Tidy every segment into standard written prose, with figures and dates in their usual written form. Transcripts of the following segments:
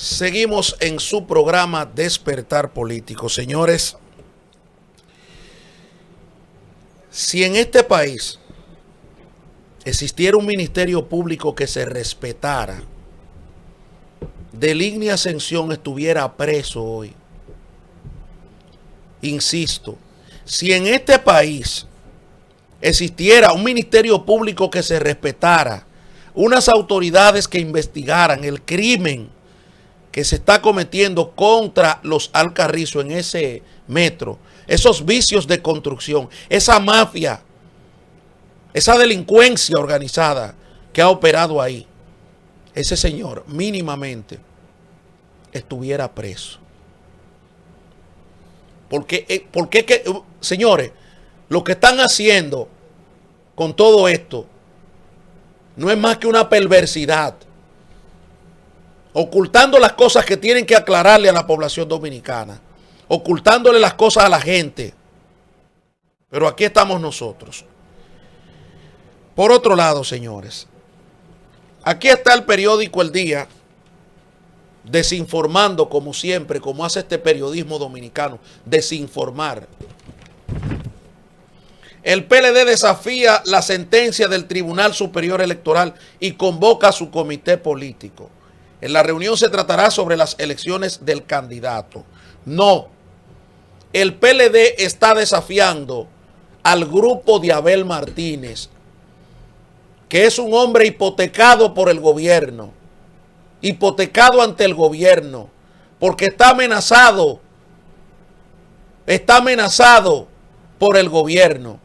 Seguimos en su programa Despertar Político. Señores, si en este país existiera un ministerio público que se respetara, Deligny Ascensión estuviera preso hoy. Insisto, si en este país existiera un ministerio público que se respetara, unas autoridades que investigaran el crimen que se está cometiendo contra los Alcarrizos en ese metro, esos vicios de construcción, esa mafia, esa delincuencia organizada que ha operado ahí, ese señor mínimamente estuviera preso. Porque, señores, lo que están haciendo con todo esto no es más que una perversidad, ocultando las cosas que tienen que aclararle a la población dominicana, ocultándole las cosas a la gente. Pero aquí estamos nosotros. Por otro lado, señores, aquí está el periódico El Día, desinformando como siempre, como hace este periodismo dominicano, desinformar. El PLD desafía la sentencia del Tribunal Superior Electoral y convoca a su comité político. En la reunión se tratará sobre las elecciones del candidato. No, el PLD está desafiando al grupo de Abel Martínez, que es un hombre hipotecado por el gobierno, hipotecado ante el gobierno, porque está amenazado por el gobierno.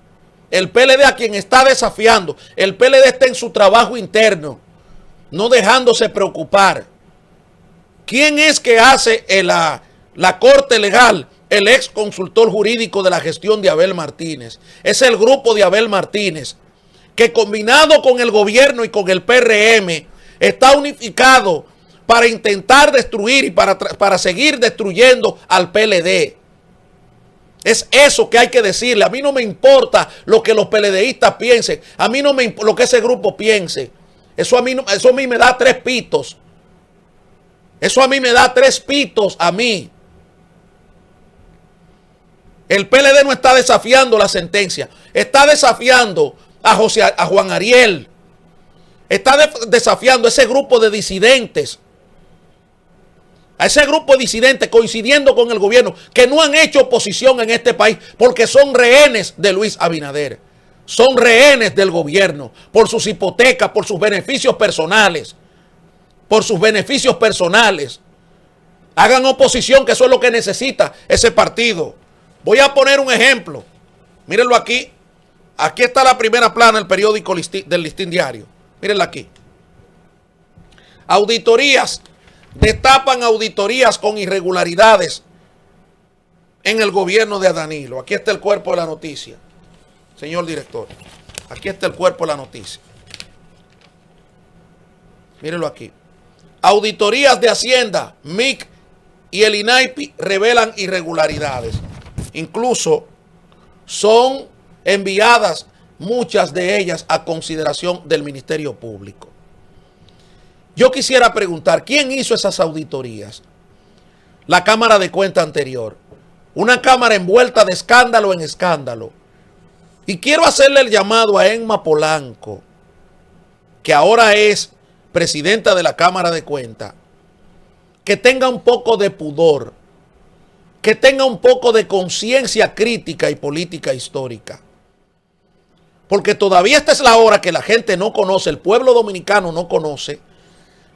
El PLD a quien está desafiando, el PLD está en su trabajo interno, no dejándose preocupar. ¿Quién es que hace la corte legal? El ex consultor jurídico de la gestión de Abel Martínez. Es el grupo de Abel Martínez, que combinado con el gobierno y con el PRM, está unificado para intentar destruir y para seguir destruyendo al PLD. Es eso que hay que decirle. A mí no me importa lo que los PLDistas piensen. A mí no me importa lo que ese grupo piense. Eso a mí me da tres pitos. Eso a mí me da tres pitos a mí. El PLD no está desafiando la sentencia. Está desafiando a Juan Ariel. Está desafiando a ese grupo de disidentes. A ese grupo de disidentes coincidiendo con el gobierno que no han hecho oposición en este país porque son rehenes de Luis Abinader. Son rehenes del gobierno por sus hipotecas, por sus beneficios personales. Por sus beneficios personales. Hagan oposición, que eso es lo que necesita ese partido. Voy a poner un ejemplo. Mírenlo aquí. Aquí está la primera plana del periódico del Listín Diario. Mírenla aquí. Auditorías. Destapan auditorías con irregularidades en el gobierno de Danilo. Aquí está el cuerpo de la noticia. Señor director. Aquí está el cuerpo de la noticia. Mírenlo aquí. Auditorías de Hacienda, MIC y el INAIPI revelan irregularidades. Incluso son enviadas muchas de ellas a consideración del Ministerio Público. Yo quisiera preguntar, ¿quién hizo esas auditorías? La Cámara de Cuentas anterior. Una Cámara envuelta de escándalo en escándalo. Y quiero hacerle el llamado a Emma Polanco, que ahora es presidenta de la Cámara de Cuentas, que tenga un poco de pudor, que tenga un poco de conciencia crítica y política histórica. Porque todavía esta es la hora que la gente no conoce, el pueblo dominicano no conoce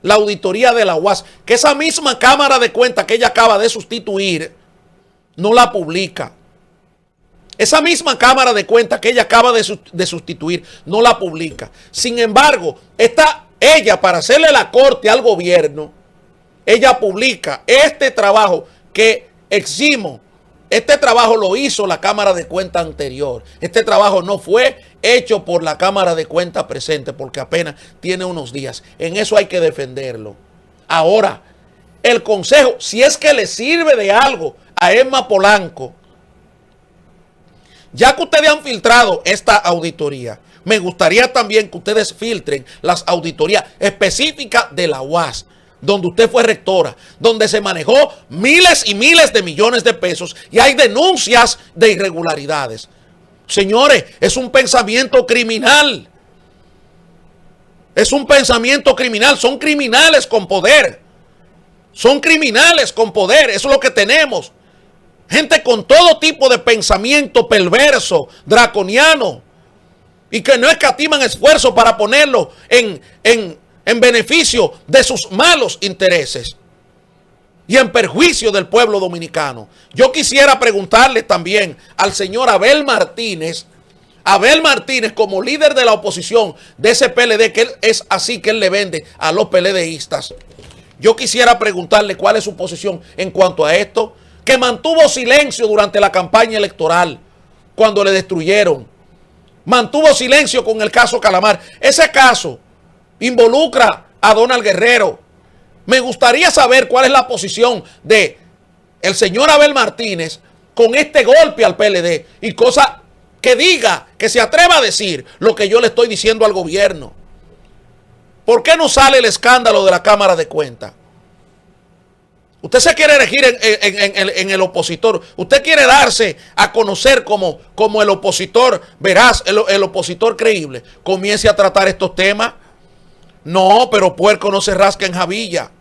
la auditoría de la UAS, que esa misma Cámara de Cuentas que ella acaba de sustituir, no la publica. Esa misma Cámara de Cuentas que ella acaba de sustituir, no la publica. Sin embargo, ella, para hacerle la corte al gobierno, ella publica este trabajo que eximo. Este trabajo lo hizo la Cámara de Cuentas anterior. Este trabajo no fue hecho por la Cámara de Cuentas presente porque apenas tiene unos días. En eso hay que defenderlo. Ahora, el Consejo, si es que le sirve de algo a Emma Polanco, ya que ustedes han filtrado esta auditoría, me gustaría también que ustedes filtren las auditorías específicas de la UAS donde usted fue rectora, donde se manejó miles y miles de millones de pesos y hay denuncias de irregularidades. Señores, es un pensamiento criminal. Es un pensamiento criminal. Son criminales con poder. Son criminales con poder. Eso es lo que tenemos. Gente con todo tipo de pensamiento perverso, draconiano, y que no escatiman esfuerzo para ponerlo en beneficio de sus malos intereses y en perjuicio del pueblo dominicano. Yo quisiera preguntarle también al señor Abel Martínez como líder de la oposición de ese PLD, que es así que él le vende a los PLDistas. Yo quisiera preguntarle cuál es su posición en cuanto a esto, que mantuvo silencio durante la campaña electoral cuando le destruyeron. Mantuvo silencio con el caso Calamar. Ese caso involucra a Donald Guerrero. Me gustaría saber cuál es la posición de el señor Abel Martínez con este golpe al PLD y cosa que diga, que se atreva a decir lo que yo le estoy diciendo al gobierno. ¿Por qué no sale el escándalo de la Cámara de Cuentas? Usted se quiere elegir en el opositor. Usted quiere darse a conocer como el opositor veraz, el opositor creíble. Comience a tratar estos temas. No, pero puerco no se rasca en jabilla.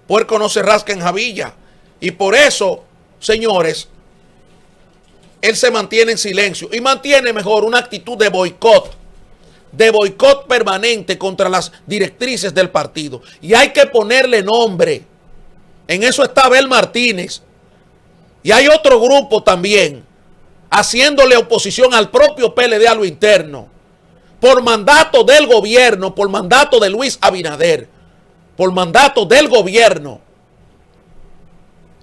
Puerco no se rasca en jabilla. Y por eso, señores, él se mantiene en silencio y mantiene mejor una actitud de boicot permanente contra las directrices del partido. Y hay que ponerle nombre. En eso está Abel Martínez. Y hay otro grupo también haciéndole oposición al propio PLD a lo interno. Por mandato del gobierno, por mandato de Luis Abinader, por mandato del gobierno.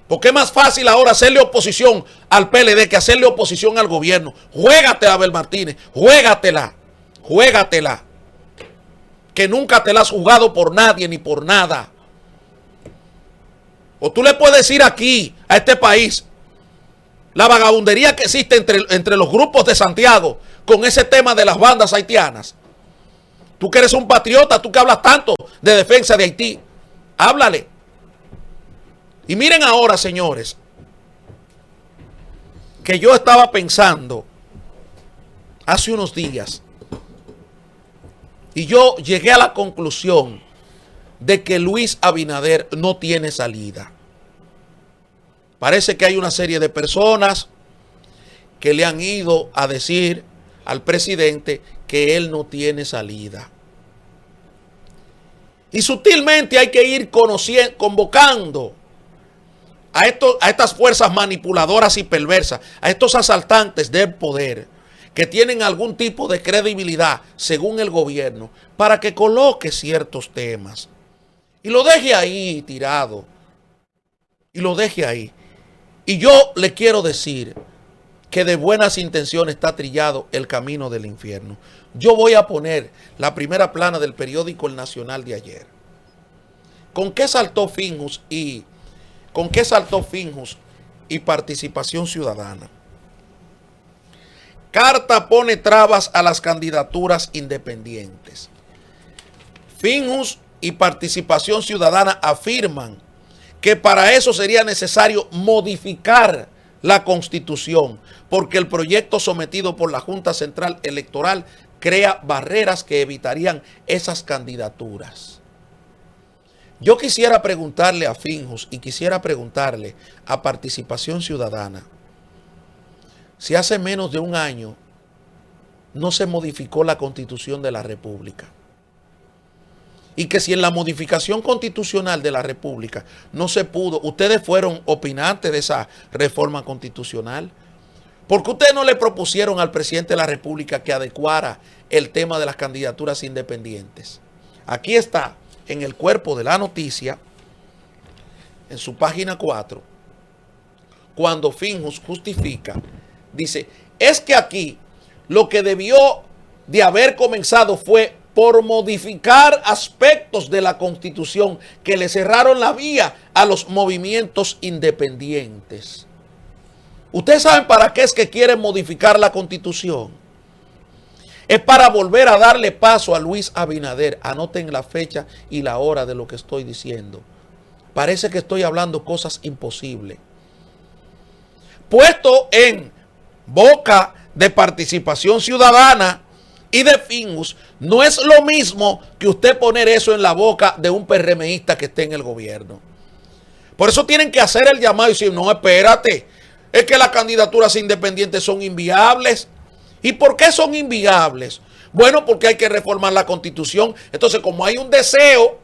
Porque es más fácil ahora hacerle oposición al PLD que hacerle oposición al gobierno. Juégatela, Abel Martínez, juégatela. Juégatela, que nunca te la has jugado por nadie ni por nada. O tú le puedes decir aquí, a este país, la vagabundería que existe entre los grupos de Santiago con ese tema de las bandas haitianas. Tú que eres un patriota, tú que hablas tanto de defensa de Haití, háblale. Y miren ahora, señores, que yo estaba pensando hace unos días, y yo llegué a la conclusión de que Luis Abinader no tiene salida. Parece que hay una serie de personas que le han ido a decir al presidente que él no tiene salida. Y sutilmente hay que ir convocando a estas fuerzas manipuladoras y perversas, a estos asaltantes del poder, que tienen algún tipo de credibilidad según el gobierno, para que coloque ciertos temas y lo deje ahí tirado, y lo deje ahí. Y yo le quiero decir que de buenas intenciones está trillado el camino del infierno. Yo voy a poner la primera plana del periódico El Nacional de ayer. ¿Con qué saltó Finjus y Participación Ciudadana? Carta pone trabas a las candidaturas independientes. Finjus y Participación Ciudadana afirman que para eso sería necesario modificar la Constitución, porque el proyecto sometido por la Junta Central Electoral crea barreras que evitarían esas candidaturas. Yo quisiera preguntarle a Finjus y quisiera preguntarle a Participación Ciudadana si hace menos de un año no se modificó la Constitución de la República. Y que si en la modificación constitucional de la República no se pudo, ustedes fueron opinantes de esa reforma constitucional. ¿Por qué ustedes no le propusieron al presidente de la República que adecuara el tema de las candidaturas independientes? Aquí está, en el cuerpo de la noticia, en su página 4, cuando Finjus justifica, dice, es que aquí lo que debió de haber comenzado fue por modificar aspectos de la Constitución que le cerraron la vía a los movimientos independientes. ¿Ustedes saben para qué es que quieren modificar la Constitución? es para volver a darle paso a Luis Abinader. Anoten la fecha y la hora de lo que estoy diciendo. Parece que estoy hablando cosas imposibles. Puesto en boca de Participación Ciudadana y de Fingus, no es lo mismo que usted poner eso en la boca de un PRMista que esté en el gobierno. Por eso tienen que hacer el llamado y decir, no, espérate, es que las candidaturas independientes son inviables. ¿Y por qué son inviables? Bueno, porque hay que reformar la Constitución. Entonces, como hay un deseo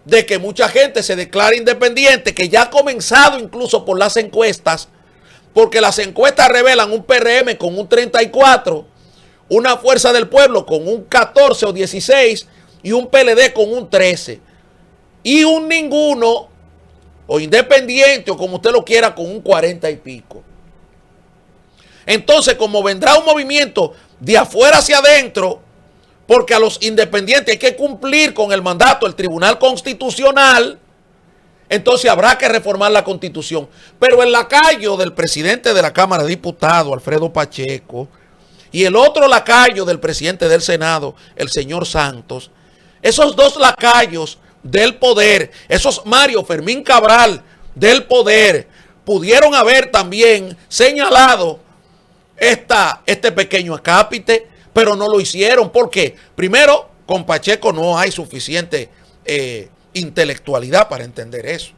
de que mucha gente se declare independiente, que ya ha comenzado incluso por las encuestas, porque las encuestas revelan un PRM con un 34, una Fuerza del Pueblo con un 14 o 16 y un PLD con un 13. Y un ninguno, o independiente, o como usted lo quiera, con un 40 y pico. Entonces, como vendrá un movimiento de afuera hacia adentro, porque a los independientes hay que cumplir con el mandato del Tribunal Constitucional, entonces habrá que reformar la Constitución. Pero el lacayo del presidente de la Cámara de Diputados, Alfredo Pacheco, y el otro lacayo del presidente del Senado, el señor Santos, esos dos lacayos del poder, esos Mario Fermín Cabral del poder, pudieron haber también señalado este pequeño acápite, pero no lo hicieron. ¿Por qué? Primero, con Pacheco no hay suficiente intelectualidad para entender eso.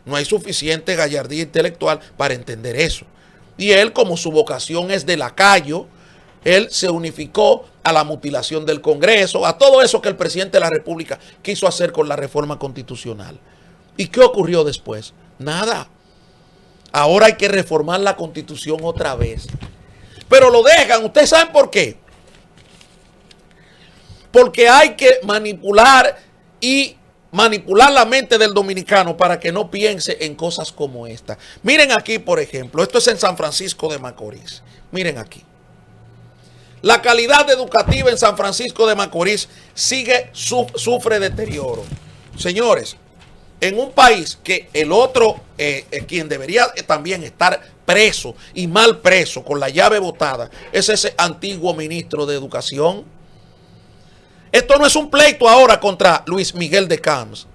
No hay suficiente gallardía intelectual para entender eso. Y él, como su vocación es de lacayo, él se unificó a la mutilación del Congreso, a todo eso que el presidente de la República quiso hacer con la reforma constitucional. ¿Y qué ocurrió después? Nada. Ahora hay que reformar la Constitución otra vez. Pero lo dejan. ¿Ustedes saben por qué? Porque hay que manipular la mente del dominicano para que no piense en cosas como esta. Miren aquí, por ejemplo, esto es en San Francisco de Macorís. Miren aquí. La calidad educativa en San Francisco de Macorís sufre deterioro. Señores, en un país que el otro, quien debería también estar preso y mal preso, con la llave botada, es ese antiguo ministro de Educación. Esto no es un pleito ahora contra Luis Miguel de Camps.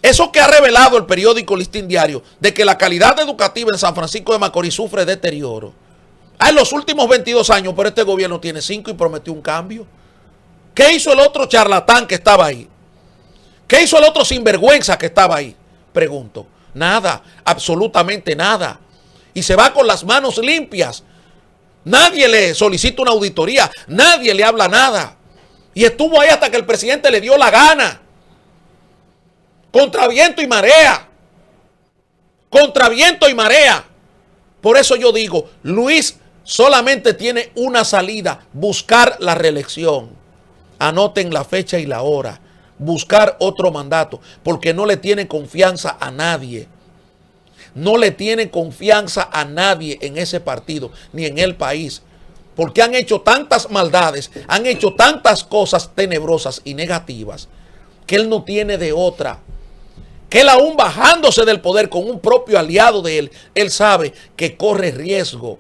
Eso que ha revelado el periódico Listín Diario, de que la calidad educativa en San Francisco de Macorís sufre deterioro. En los últimos 22 años, pero este gobierno tiene 5 y prometió un cambio. ¿Qué hizo el otro charlatán que estaba ahí? ¿Qué hizo el otro sinvergüenza que estaba ahí? Pregunto. Nada, absolutamente nada. Y se va con las manos limpias. Nadie le solicita una auditoría, nadie le habla nada. Y estuvo ahí hasta que el presidente le dio la gana. Contra viento y marea. Contra viento y marea. Por eso yo digo, Luis solamente tiene una salida: buscar la reelección. Anoten la fecha y la hora. Buscar otro mandato, porque no le tiene confianza a nadie. No le tiene confianza a nadie en ese partido, ni en el país. Porque han hecho tantas maldades, han hecho tantas cosas tenebrosas y negativas, que él no tiene de otra. Que él, aún bajándose del poder con un propio aliado de él, él sabe que corre riesgo.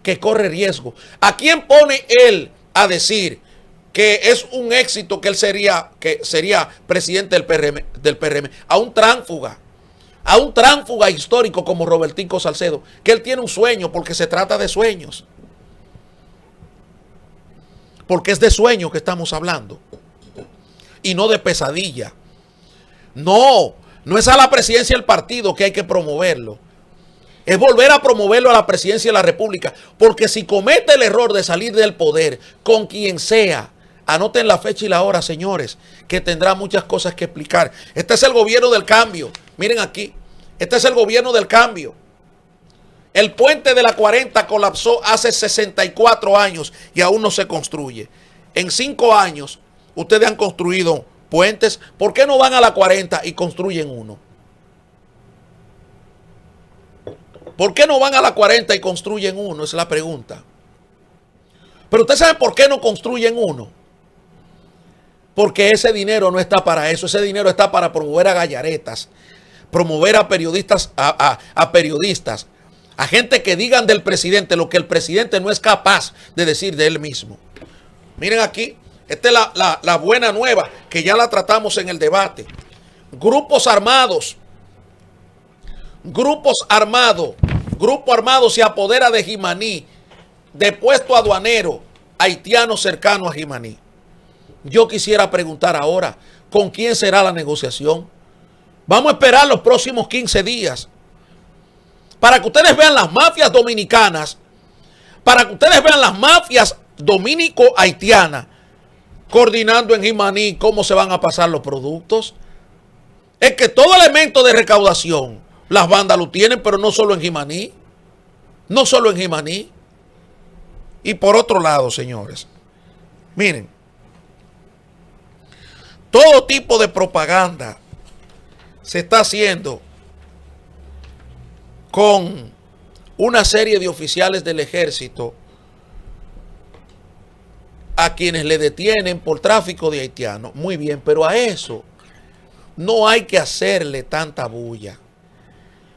Que corre riesgo. ¿A quién pone él a decir que es un éxito que él sería presidente del PRM? A un tránsfuga histórico como Robertico Salcedo, que él tiene un sueño, porque se trata de sueños. Porque es de sueños que estamos hablando. Y no de pesadilla. No es a la presidencia del partido que hay que promoverlo. Es volver a promoverlo a la presidencia de la República. Porque si comete el error de salir del poder, con quien sea, anoten la fecha y la hora, señores, que tendrá muchas cosas que explicar. Este es el gobierno del cambio. Miren aquí. Este es el gobierno del cambio. El puente de la 40 colapsó hace 64 años y aún no se construye. En 5 años, ustedes han construido puentes. ¿Por qué no van a la 40 y construyen uno? ¿Por qué no van a la 40 y construyen uno? Es la pregunta. Pero usted sabe por qué no construyen uno. Porque ese dinero no está para eso. Ese dinero está para promover a gallaretas, promover a periodistas, a periodistas, a gente que digan del presidente lo que el presidente no es capaz de decir de él mismo. Miren aquí, esta es la buena nueva, que ya la tratamos en el debate. Grupo armado se apodera de Jimaní, de puesto aduanero haitiano cercano a Jimaní. Yo quisiera preguntar ahora, ¿con quién será la negociación? Vamos a esperar los próximos 15 días para que ustedes vean las mafias dominicanas, para que ustedes vean las mafias dominico-haitianas coordinando en Jimaní cómo se van a pasar los productos. Es que todo elemento de recaudación las bandas lo tienen, pero no solo en Jimaní. No solo en Jimaní. Y por otro lado, señores, miren, todo tipo de propaganda se está haciendo con una serie de oficiales del ejército a quienes le detienen por tráfico de haitianos. Muy bien, pero a eso no hay que hacerle tanta bulla.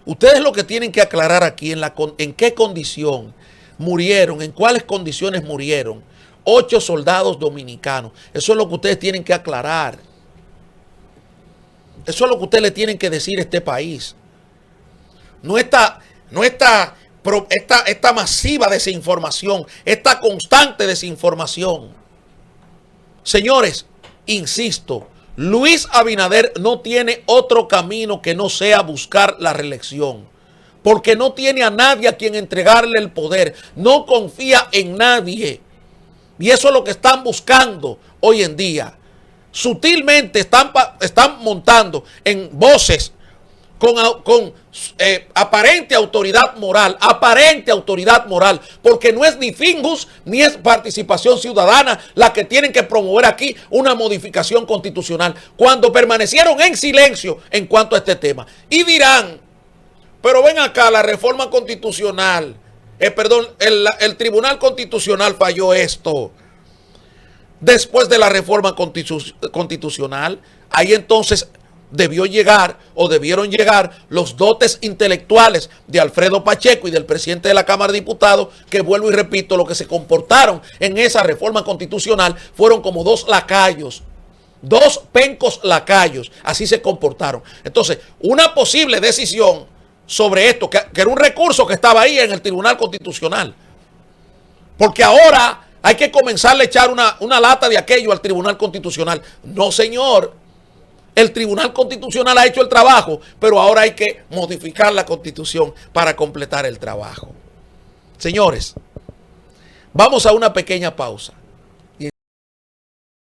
Ustedes lo que tienen que aclarar aquí en qué condición murieron, en cuáles condiciones murieron 8 soldados dominicanos. Eso es lo que ustedes tienen que aclarar. Eso es lo que ustedes le tienen que decir a este país. No esta masiva desinformación, esta constante desinformación. Señores, insisto, Luis Abinader no tiene otro camino que no sea buscar la reelección, porque no tiene a nadie a quien entregarle el poder, no confía en nadie, y eso es lo que están buscando hoy en día. Sutilmente están montando en voces con aparente autoridad moral, porque no es ni Fingus ni es Participación Ciudadana la que tienen que promover aquí una modificación constitucional, cuando permanecieron en silencio en cuanto a este tema. Y dirán, pero ven acá, la reforma constitucional, el Tribunal Constitucional falló esto. Después de la reforma constitucional, ahí entonces debió llegar o debieron llegar los dotes intelectuales de Alfredo Pacheco y del presidente de la Cámara de Diputados, que vuelvo y repito, lo que se comportaron en esa reforma constitucional fueron como 2 lacayos, 2 pencos lacayos, así se comportaron. Entonces, una posible decisión sobre esto, que era un recurso que estaba ahí en el Tribunal Constitucional, porque ahora hay que comenzarle a echar una lata de aquello al Tribunal Constitucional. No, señor. El Tribunal Constitucional ha hecho el trabajo, pero ahora hay que modificar la Constitución para completar el trabajo. Señores, vamos a una pequeña pausa.